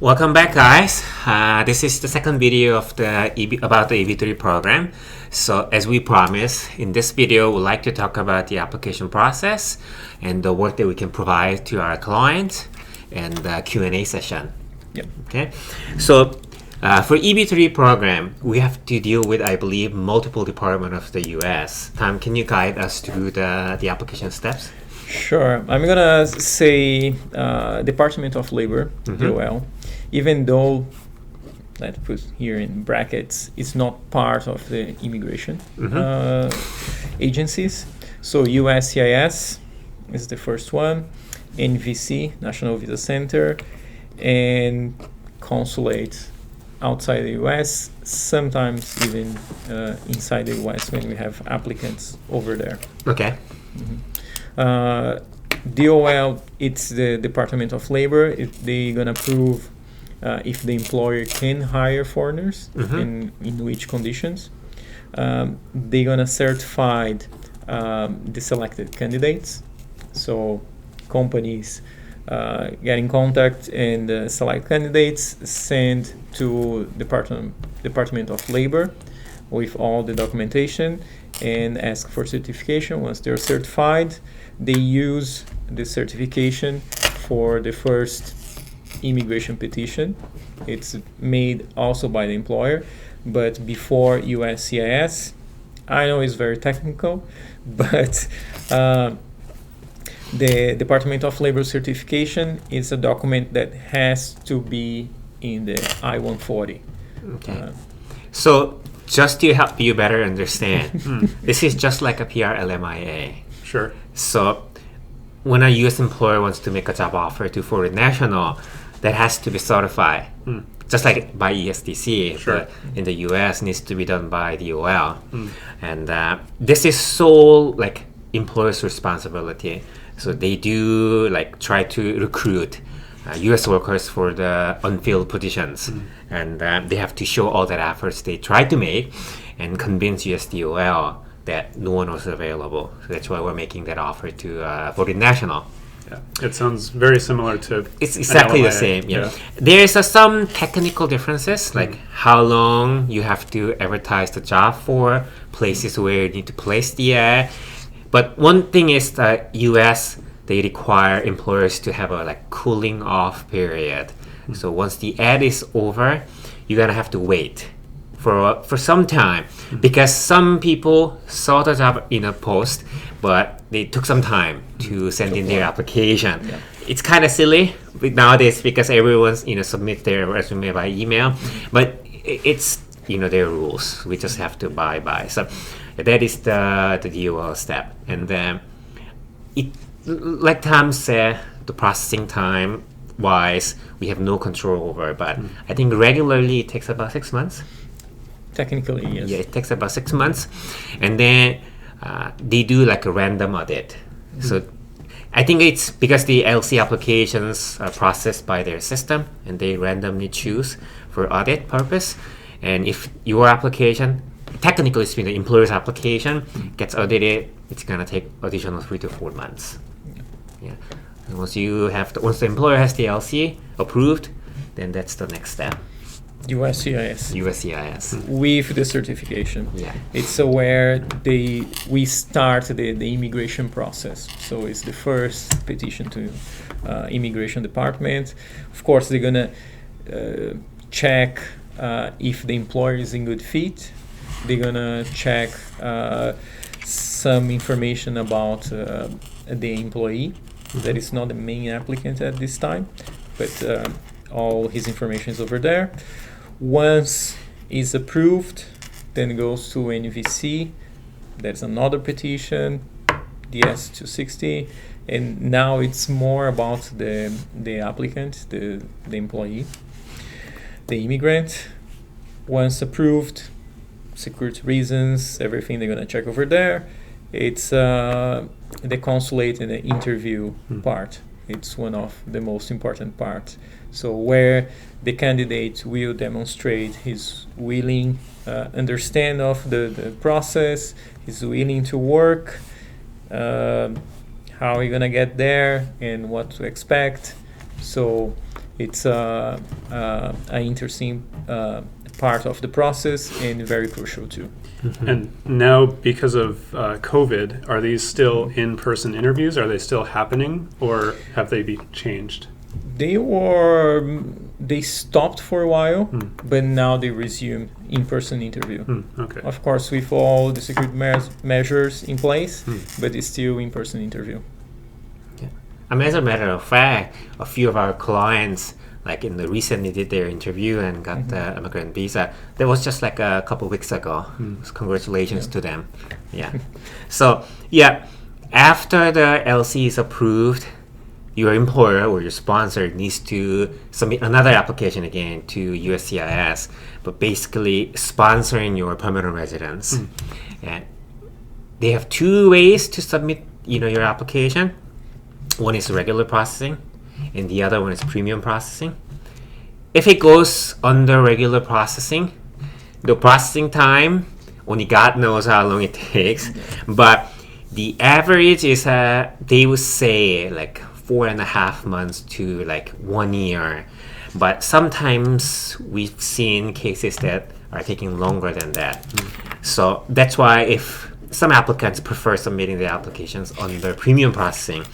Welcome back, guys. This is the second video of the about the EB-3 program. So as we promised, in this video, we'd like to talk about the application process and the work that we can provide to our clients and the Q&A session. Yep. Okay. So for EB-3 program, we have to deal with, I believe, multiple departments of the U.S. Tom, can you guide us through the application steps? Sure. I'm gonna say Department of Labor, DOL, even though let's put here in brackets, it's not part of the immigration agencies. So USCIS is the first one, NVC, National Visa Center, and consulate outside the US, sometimes even inside the US when we have applicants over there. Okay. DOL, it's the Department of Labor. They're gonna prove if the employer can hire foreigners and in which conditions. They're gonna certify the selected candidates. So companies get in contact and select candidates, send to Department of Labor with all the documentation and ask for certification. Once they're certified, they use the certification for the first immigration petition. It's made also by the employer, but before USCIS. I know it's very technical, but the Department of Labor certification is a document that has to be in the I-140. Okay. So just to help you better understand, this is just like a PR-LMIA. Sure. So when a U.S. employer wants to make a job offer to foreign national, that has to be certified, just like by ESTC, Sure. but in the U.S. needs to be done by DOL. And this is sole like employer's responsibility. So they do like try to recruit U.S. workers for the unfilled positions, and they have to show all that efforts they try to make and convince USDOL that no one was available. So that's why we're making that offer to foreign national. Yeah. It sounds very similar to. It's exactly the LMIA. same. Yeah. There's some technical differences, like how long you have to advertise the job for, places where you need to place the ad. But one thing is that U.S. they require employers to have a like cooling off period. So once the ad is over, you're gonna have to wait for some time because some people saw the job in a post, but they took some time to send in their application. Yeah. It's kind of silly nowadays because everyone's submit their resume by email, but it's their rules. We just have to abide by. So that is the DOL step, and then like Tom said, the processing time wise, we have no control over. But I think regularly it takes about 6 months. Technically, yes. Yeah, it takes about 6 months, and then they do like a random audit. So I think it's because the LC applications are processed by their system, and they randomly choose for audit purpose. And if your application, technically speaking, the employer's application gets audited, it's gonna take additional 3 to 4 months. Yeah. And once the employer has the LC approved, then that's the next step. USCIS. USCIS. With the certification. Yeah. It's where we start the immigration process. So it's the first petition to immigration department. Of course, they're gonna check if the employer is in good fit. They're gonna check some information about the employee that is not the main applicant at this time, but all his information is over there. Once is approved, then it goes to NVC. There's another petition, DS-260, and now it's more about the applicant, the employee, the immigrant. Once approved, security reasons, everything they're gonna check over there. It's the consulate and the interview part. It's one of the most important parts. So where the candidate will demonstrate his willing understand of the process, he's willing to work, how are you gonna get there and what to expect. So it's an interesting part of the process and very crucial too. And now, because of COVID, are these still in-person interviews? Are they still happening, or have they been changed? They stopped for a while, but now they resume in-person interview. Okay. Of course, with all the security measures in place, but it's still in-person interview. I mean, as a matter of fact, a few of our clients, like in the recently did their interview and got the immigrant visa. That was just like a couple weeks ago. So congratulations to them. Yeah. So yeah, after the LC is approved, your employer or your sponsor needs to submit another application again to USCIS, but basically sponsoring your permanent residence. And they have two ways to submit, your application. One is regular processing, and the other one is premium processing. If it goes under regular processing, the processing time, only God knows how long it takes, but the average is, they would say like 4.5 months to like 1 year. But sometimes we've seen cases that are taking longer than that. So that's why if some applicants prefer submitting the applications under premium processing,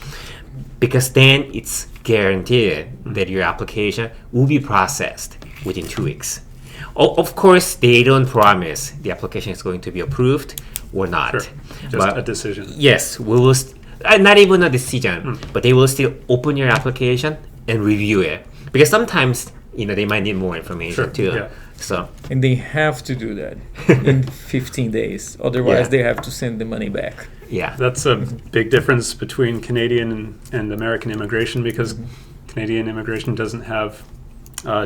because then it's guaranteed that your application will be processed within 2 weeks. Of course, they don't promise the application is going to be approved or not. Sure. Just But a decision. yes, we will. Not even a decision, but they will still open your application and review it, because sometimes they might need more information Sure, too. yeah. So And they have to do that in 15 days. Otherwise, Yeah. they have to send the money back. yeah, That's a big difference between Canadian and American immigration, because Canadian immigration doesn't have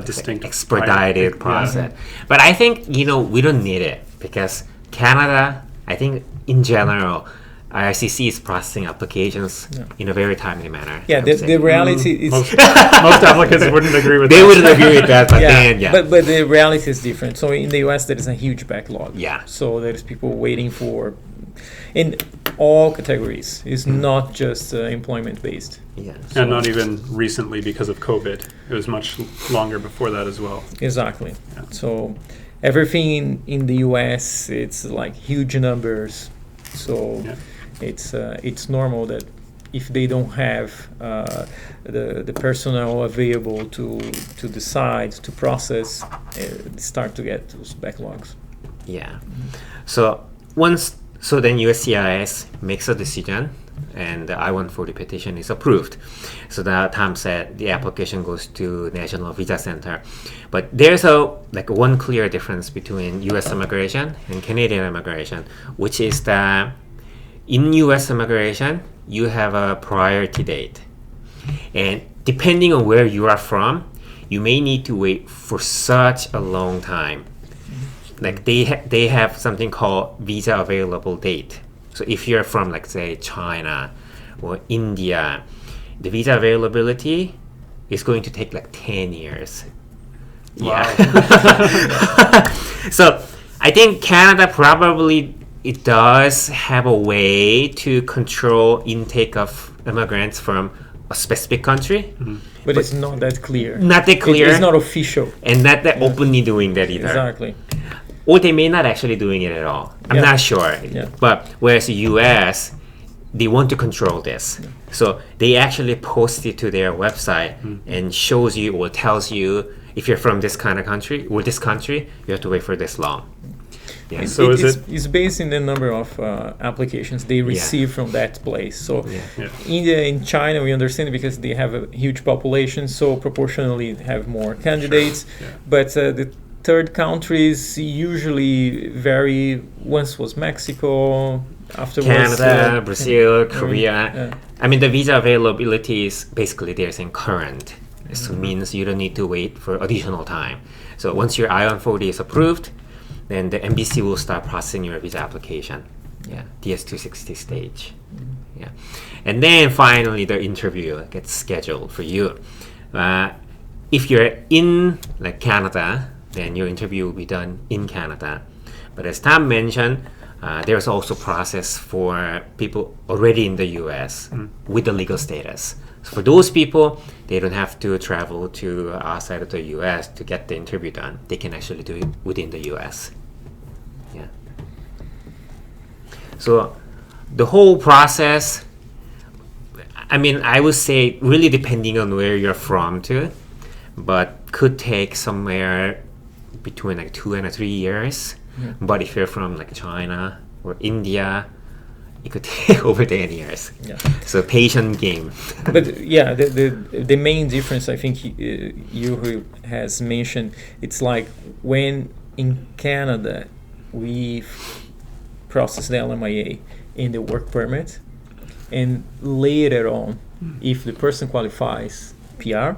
distinct expedited Yeah. process. But I think we don't need it, because Canada, I think in general, IRCC is processing applications in a very timely manner. Yeah, I would the say. reality is... Most applicants wouldn't agree with They that. wouldn't agree with that, but then But the reality is different. So in the US, there is a huge backlog. Yeah. So there's people waiting for, in all categories. It's not just employment based. yeah. And not even recently because of COVID. It was much longer before that as well. Exactly. Yeah. So everything in the US, it's like huge numbers. So Yeah. it's normal that if they don't have the personnel available to decide to process, start to get those backlogs. Yeah. So then USCIS makes a decision, and the I-140 petition is approved. So now Tom said the application goes to National Visa Center, but there's one clear difference between U.S. immigration and Canadian immigration, which is that in U.S. immigration you have a priority date, and depending on where you are from, you may need to wait for such a long time. Like they have something called visa available date. So if you're from, like, say, China or India, the visa availability is going to take like 10 years. Wow. Yeah. So I think Canada probably it does have a way to control intake of immigrants from a specific country. But it's not that clear. Not that clear. It's not official. And not that openly doing that either. Exactly. Or they may not actually doing it at all. I'm Yeah. not sure. Yeah. But whereas the US, they want to control this. So they actually post it to their website and shows you or tells you if you're from this kind of country or this country, you have to wait for this long. Yeah. So It's based in the number of applications they receive from that place. So Yeah. India and China, we understand because they have a huge population, so proportionally have more candidates. Yeah. But the third countries usually vary. Once was Mexico, afterwards Canada, Brazil, Korea. Korea. Yeah. I mean, the visa availability is basically they're saying current. So it means you don't need to wait for additional time. So once your I-140 is approved, then the embassy will start processing your visa application. Yeah, DS-260 stage. Yeah, and then finally the interview gets scheduled for you. If you're in like Canada, then your interview will be done in Canada. But as Tom mentioned, there's also process for people already in the U.S. with the legal status. So for those people, they don't have to travel to outside of the U.S. to get the interview done. They can actually do it within the U.S. Yeah. So the whole process, I mean, I would say really depending on where you're from too, but could take somewhere between like 2 and 3 years. Yeah. But if you're from like China or India, it could take over 10 years. Yeah. So patient game. But yeah, the main difference I think you has mentioned, it's like when in Canada we process the LMIA in the work permit, and later on, if the person qualifies PR,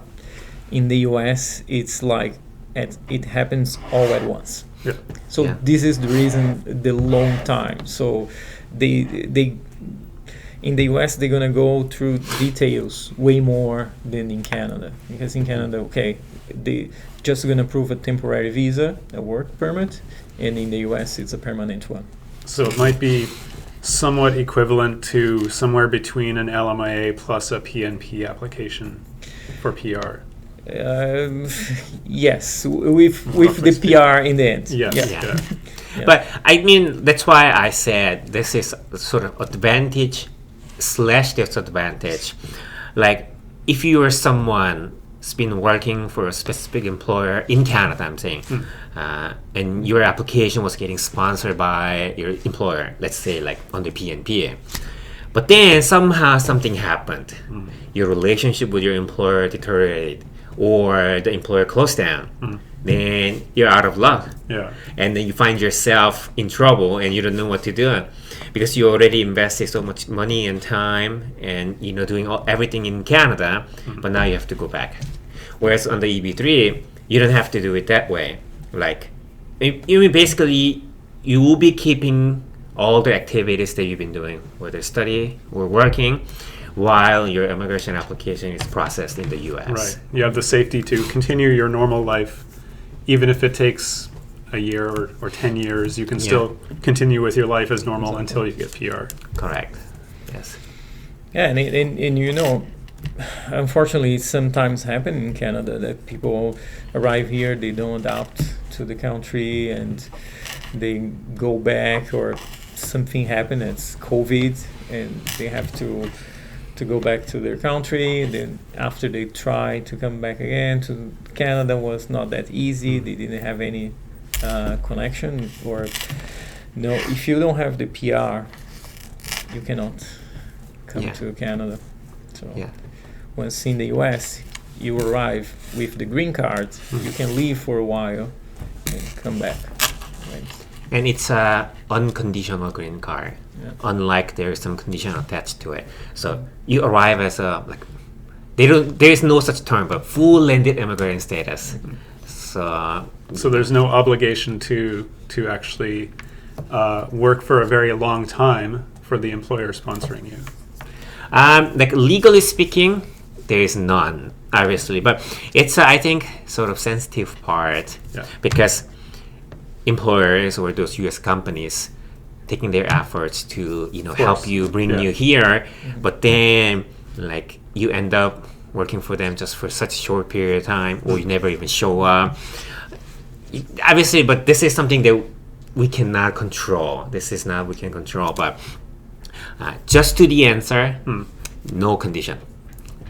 in the US it's like it happens all at once. Yeah. So Yeah. this is the reason the long time. So they in the US they're gonna go through details way more than in Canada, because in Canada, okay, they just gonna approve a temporary visa, a work permit, and in the US it's a permanent one. So it might be somewhat equivalent to somewhere between an LMIA plus a PNP application for PR. Yes, with Roughly the PR in the end. Yes. Yeah. Yeah. Yeah. But I mean, that's why I said this is sort of advantage / disadvantage. Like, if you are someone who's been working for a specific employer in Canada, I'm saying, and your application was getting sponsored by your employer, let's say like on the PNP, but then somehow something happened. Your relationship with your employer deteriorated, or the employer closed down. Then you're out of luck. Yeah. And then you find yourself in trouble and you don't know what to do, because you already invested so much money and time and doing everything in Canada, but now you have to go back. Whereas on the EB-3, you don't have to do it that way. Like, basically you will be keeping all the activities that you've been doing, whether study or working, while your immigration application is processed in the US. Right. You have the safety to continue your normal life, even if it takes a year or 10 years. You can still continue with your life as normal until you get PR. Correct. Yes. Yeah, and unfortunately, it sometimes happen in Canada that people arrive here, they don't adapt to the country, and they go back, or something happened, it's COVID, and they have to go back to their country. Then after they try to come back again to Canada, was not that easy. They didn't have any connection, or no. If you don't have the PR, you cannot come to Canada. So once in the US, you arrive with the green card, you can leave for a while and come back. Right? And it's a unconditional green card. Yeah. Unlike there's some condition attached to it. So you arrive as a there is no such term, but full landed immigrant status. So there's no obligation to actually work for a very long time for the employer sponsoring you. like legally speaking, there is none, obviously, but it's I think sort of sensitive part because employers or those U.S. companies taking their efforts to help you bring you here, but then like you end up working for them just for such a short period of time, or you never even show up. Obviously, but this is something that we cannot control. This is not we can control, but just to the answer, no condition.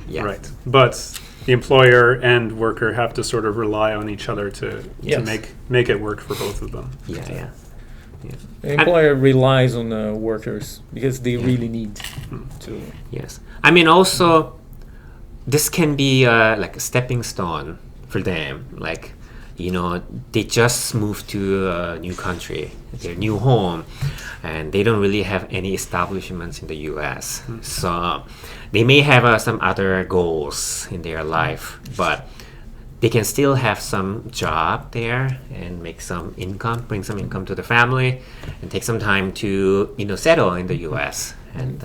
Yeah. Right. But the employer and worker have to sort of rely on each other to make it work for both of them. Yeah. The employer relies on the workers because they really need to. Yes. I mean, also, this can be like a stepping stone for them. Like, they just moved to a new country, their new home, and they don't really have any establishments in the U.S. So they may have some other goals in their life, but they can still have some job there and make some income, bring some income to the family, and take some time to settle in the U.S. and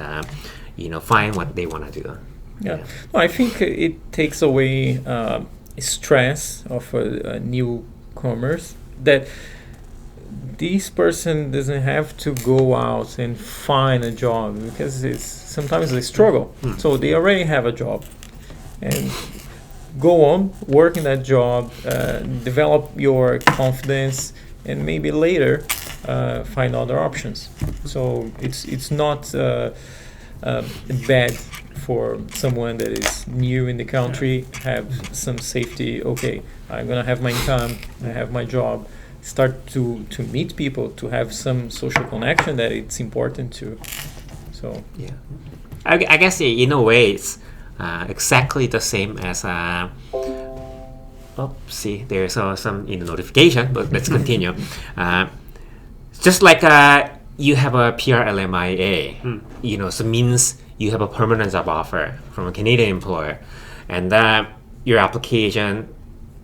find what they want to do. Yeah, no, I think it takes away stress of newcomers, that this person doesn't have to go out and find a job, because it's sometimes a struggle. So they already have a job, and go on, work in that job, develop your confidence, and maybe later find other options. So it's not bad for someone that is new in the country, have some safety. Okay, I'm gonna have my income, I have my job, start to meet people, to have some social connection that it's important to. So Yeah, I guess in a way it's exactly the same as. See, there's some in the notification, but let's continue. Just like you have a PRLMIA, so means you have a permanent job offer from a Canadian employer, and your application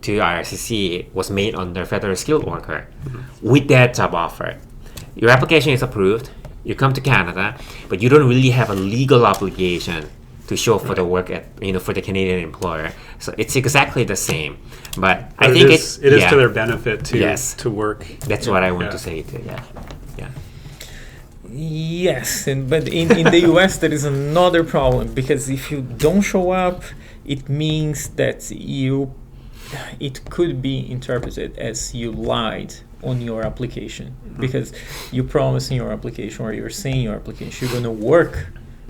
to IRCC was made under federal skilled worker. With that job offer, your application is approved, you come to Canada, but you don't really have a legal obligation to show for the work at for the Canadian employer. So it's exactly the same, but I think it is to their benefit to work. That's what I want to say too. Yeah. yes, but in the US there is another problem, because if you don't show up, it means that it could be interpreted as you lied on your application, because you promise in your application, or you're saying in your application you're going to work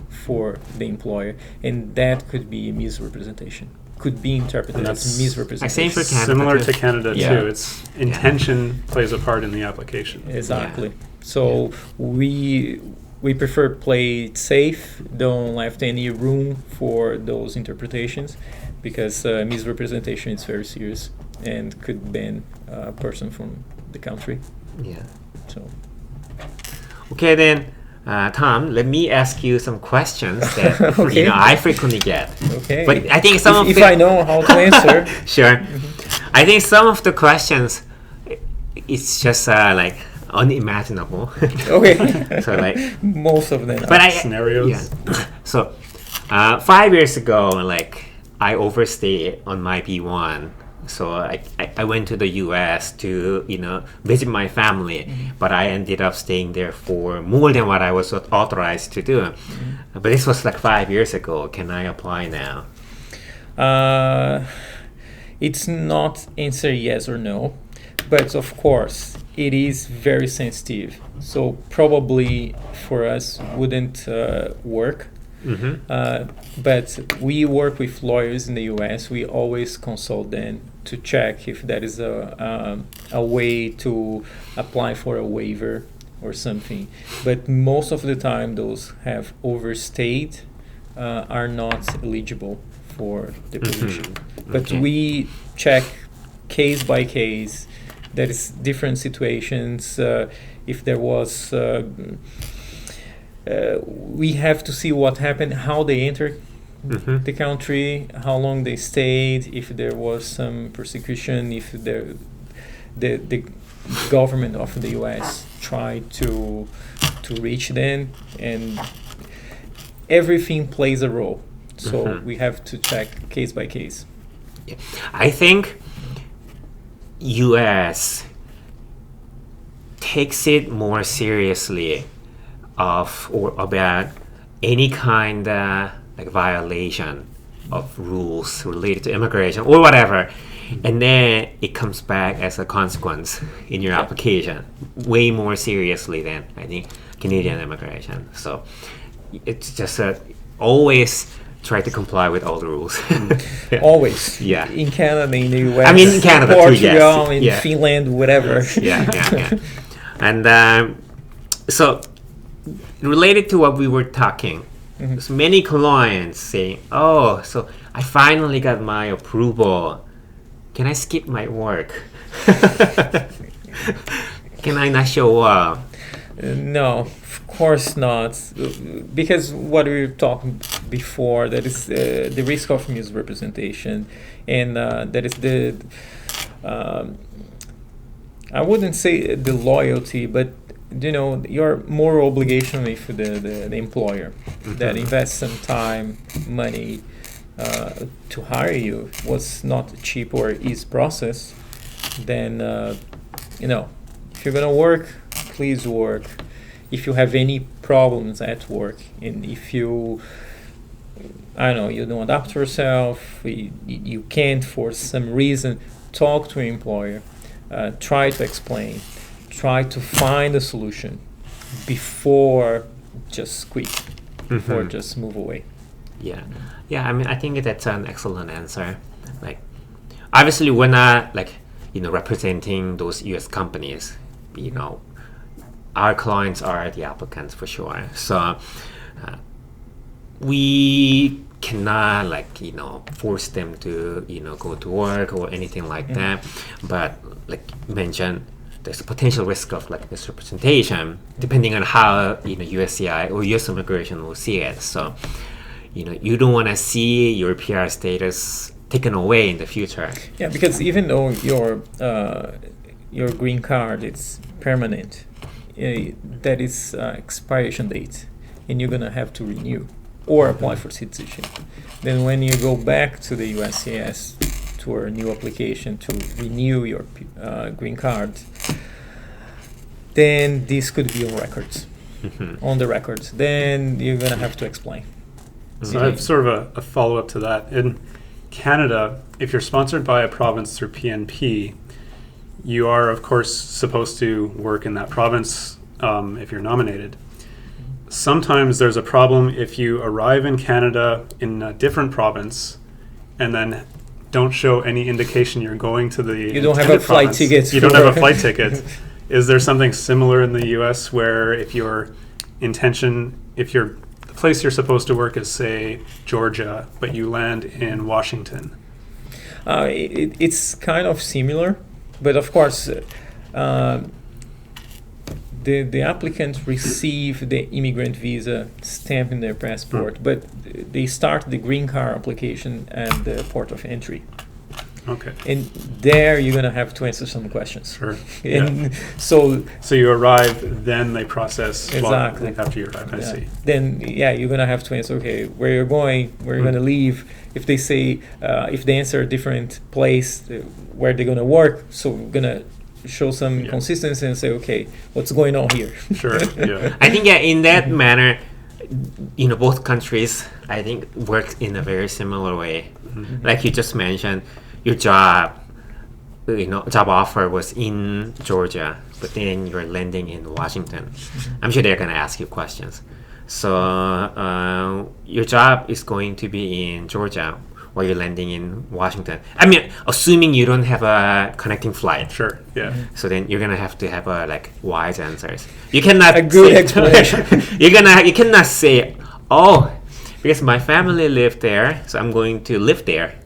for the employer, and that could be a misrepresentation, could be interpreted as misrepresentation. Same for Canada. Similar to Canada Yeah. too. It's intention plays a part in the application. Exactly. So we prefer play it safe, don't left any room for those interpretations, because misrepresentation is very serious and could ban a person from the country. Yeah. So Okay then, Tom, let me ask you some questions that Okay. I frequently get. okay, But I think some if I know how to answer. Sure. I think some of the questions, it's just like unimaginable. Okay. So like, Most of them. but Scenarios. Yeah. So 5 years ago, like I overstayed on my B1. So I went to the US to visit my family, but I ended up staying there for more than what I was authorized to do. But this was like 5 years ago. Can I apply now? It's not answer yes or no, but of course it is very sensitive. So probably for us wouldn't work. But we work with lawyers in the US. We always consult them to check if there is a way to apply for a waiver or something. But most of the time, those have overstayed are not eligible for the position. But Okay. we check case by case. There is different situations. If there was we have to see what happened, how they entered the country, how long they stayed, if there was some persecution, if the government of the US tried to reach them, and everything plays a role. So we have to check case by case. Yeah. I think US takes it more seriously about any kind of like violation of rules related to immigration or whatever, and then it comes back as a consequence in your application way more seriously than I think Canadian immigration. So it's just always try to comply with all the rules. Always. Yeah. In Canada, in the US. I mean, in Canada too, Portugal, yes. in Yeah. Finland, whatever. Yeah. And so related to what we were talking, so many clients saying, "Oh, so I finally got my approval. Can I skip my work? Can I not show up?" No, of course not. Because what we were talking before, that is the risk of misrepresentation, and that is the I wouldn't say the loyalty, but your moral obligation with the employer that invests some time, money to hire you was not a cheap or easy process. Then if if you're gonna work, please work. If you have any problems at work, and if you, I don't know, you don't adapt yourself, you can't for some reason, talk to your employer, try to explain, try to find a solution before just quit, or just move away. Yeah. I mean, I think that's an excellent answer. Like, obviously, we're not like representing those U.S. companies. Our clients are the applicants for sure. So we cannot force them to go to work or anything like that. But like you mentioned, there's a potential risk of misrepresentation depending on how USCI or U.S. Immigration will see it. So you don't want to see your PR status taken away in the future. Yeah, because even though your green card is permanent, that is expiration date, and you're gonna have to renew or apply for citizenship. Then when you go back to the USCIS to a new application to renew your green card, then this could be on records, on the records. Then you're gonna have to explain. So I have sort of a follow-up to that. In Canada, if you're sponsored by a province through PNP, you are, of course, supposed to work in that province if you're nominated. Sometimes there's a problem if you arrive in Canada in a different province and then don't show any indication you're going to the You don't have a flight ticket. You don't have a flight ticket. Is there something similar in the U.S. where if the place you're supposed to work is, say, Georgia, but you land in Washington? It's kind of similar, but of course, the applicants receive the immigrant visa stamp in their passport, but they start the green card application at the port of entry. Okay. And there you're gonna have to answer some questions. Sure. And so you arrive, then they process exactly after you arrive. I see. Then you're gonna have to answer, okay, where you're going, where you're gonna leave. If they say, if they answer a different place where they're gonna work, so we're gonna show some consistency and say, okay, what's going on here? Sure. Yeah. I think in that manner, both countries I think work in a very similar way. Like you just mentioned, your job offer was in Georgia, but then you're landing in Washington. I'm sure they're gonna ask you questions. So your job is going to be in Georgia while you're landing in Washington. I mean, assuming you don't have a connecting flight. Sure. Yeah. So then you're gonna have to have wise answers. You cannot a good explanation. you cannot say, because my family lived there, so I'm going to live there.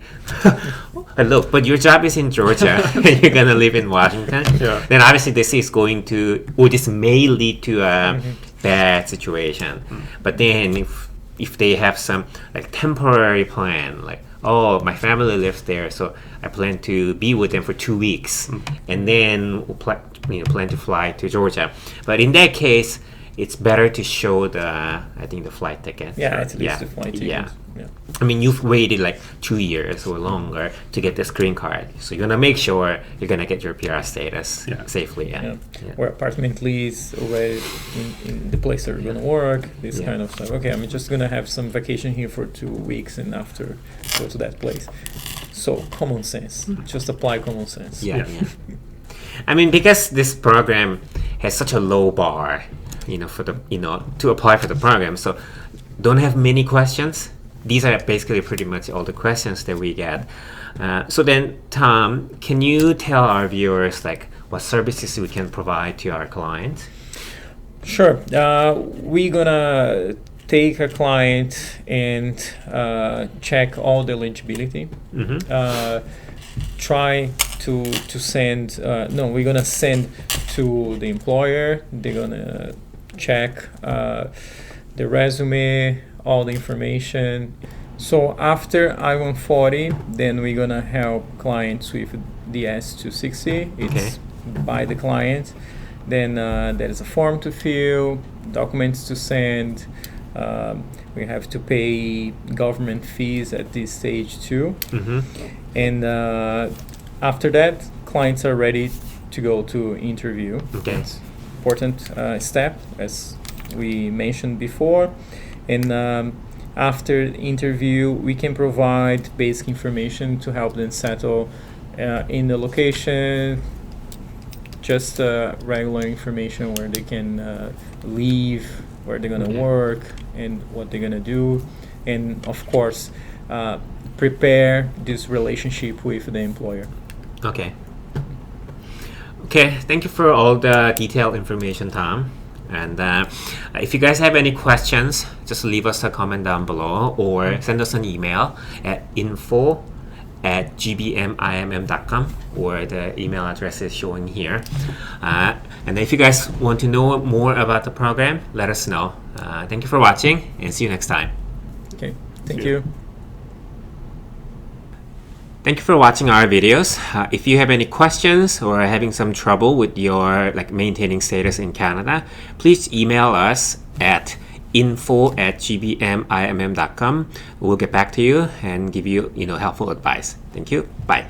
Look, but your job is in Georgia and you're gonna live in Washington. Yeah. Then obviously this may lead to a bad situation. But then if they have some temporary plan, my family lives there, so I plan to be with them for 2 weeks, and then plan to fly to Georgia. But in that case, it's better to show the flight ticket. Yeah, at least the flight ticket. Yeah. I mean, you've waited 2 years or longer to get this green card, so you're gonna make sure you're gonna get your PR status safely. Or apartment lease already in the place that you're gonna work. This kind of stuff. Okay, I'm just gonna have some vacation here for 2 weeks, and after go to that place. So common sense. Just apply common sense. Yeah. I mean, because this program has such a low bar, for the to apply for the program, so don't have many questions. These are basically pretty much all the questions that we get. So then, Tom, can you tell our viewers what services we can provide to our clients? Sure. We're gonna take a client and check all the eligibility. Try to send. We're gonna send to the employer. They're gonna check the resume, all the information. So after I-140, then we're gonna help clients with the S-260. It's by the client. Then there is a form to fill, documents to send. We have to pay government fees at this stage too. And after that, clients are ready to go to interview. Okay. It's important step, as we mentioned before. And after the interview, we can provide basic information to help them settle in the location, just regular information where they can live, where they're gonna work, and what they're gonna do, and of course prepare this relationship with the employer. Okay. Okay, thank you for all the detailed information, Tom. And if you guys have any questions, just leave us a comment down below or send us an email at info@gbmimm.com, or the email address is showing here. And if you guys want to know more about the program, let us know. Thank you for watching, and see you next time. Okay, thank you. Thank you for watching our videos. If you have any questions or are having some trouble with your maintaining status in Canada, please email us at info@gbmimm.com. We'll get back to you and give you helpful advice. Thank you. Bye.